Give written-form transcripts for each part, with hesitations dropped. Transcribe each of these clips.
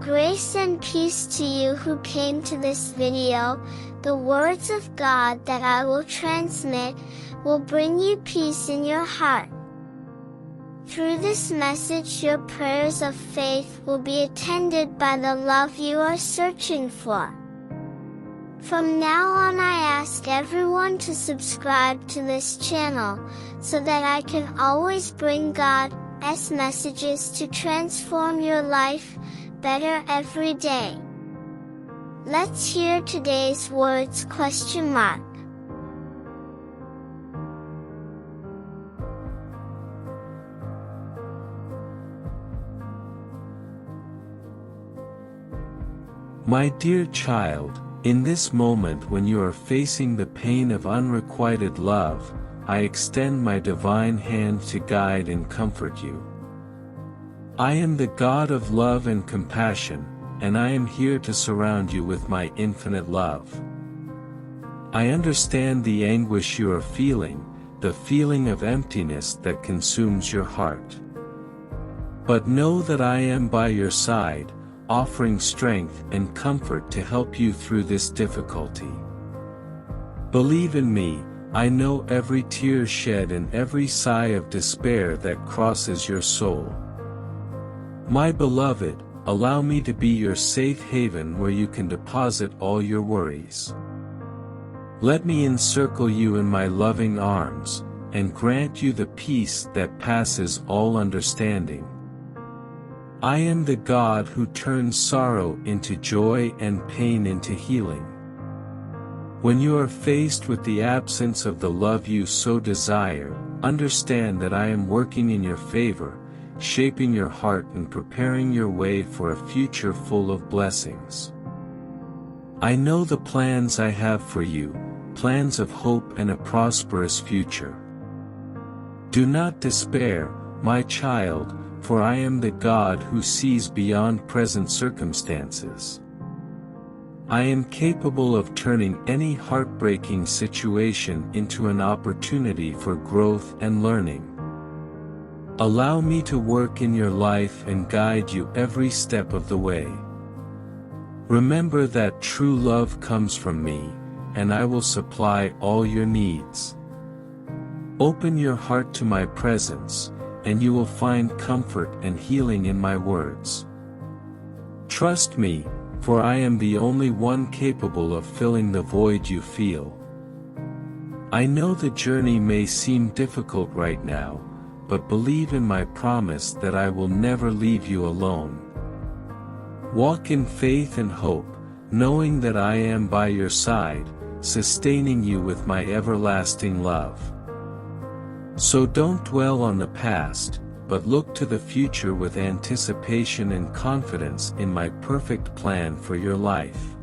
Grace and peace to you who came to this video. The words of God that I will transmit will bring you peace in your heart. Through this message, your prayers of faith will be attended by the love you are searching for. From now on, I ask everyone to subscribe to this channel, so that I can always bring God's messages to transform your life better every day. Let's hear today's words ? My dear child, in this moment when you are facing the pain of unrequited love, I extend my divine hand to guide and comfort you. I am the God of love and compassion, and I am here to surround you with my infinite love. I understand the anguish you are feeling, the feeling of emptiness that consumes your heart. But know that I am by your side, offering strength and comfort to help you through this difficulty. Believe in me, I know every tear shed and every sigh of despair that crosses your soul. My beloved, allow me to be your safe haven where you can deposit all your worries. Let me encircle you in my loving arms, and grant you the peace that passes all understanding. I am the God who turns sorrow into joy and pain into healing. When you are faced with the absence of the love you so desire, understand that I am working in your favor, shaping your heart and preparing your way for a future full of blessings. I know the plans I have for you, plans of hope and a prosperous future. Do not despair, my child, for I am the God who sees beyond present circumstances. I am capable of turning any heartbreaking situation into an opportunity for growth and learning. Allow me to work in your life and guide you every step of the way. Remember that true love comes from me, and I will supply all your needs. Open your heart to my presence, and you will find comfort and healing in my words. Trust me, for I am the only one capable of filling the void you feel. I know the journey may seem difficult right now, but believe in my promise that I will never leave you alone. Walk in faith and hope, knowing that I am by your side, sustaining you with my everlasting love. So don't dwell on the past, but look to the future with anticipation and confidence in my perfect plan for your life.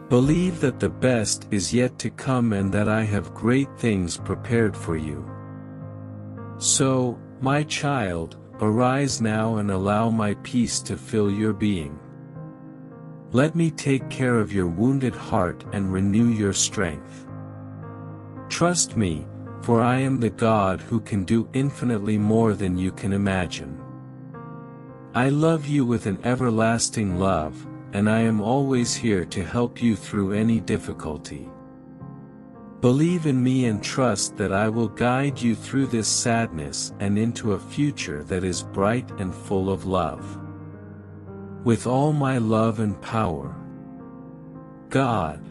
Believe that the best is yet to come and that I have great things prepared for you. So, my child, arise now and allow my peace to fill your being. Let me take care of your wounded heart and renew your strength. Trust me, for I am the God who can do infinitely more than you can imagine. I love you with an everlasting love, and I am always here to help you through any difficulty. Believe in me and trust that I will guide you through this sadness and into a future that is bright and full of love. With all my love and power. God.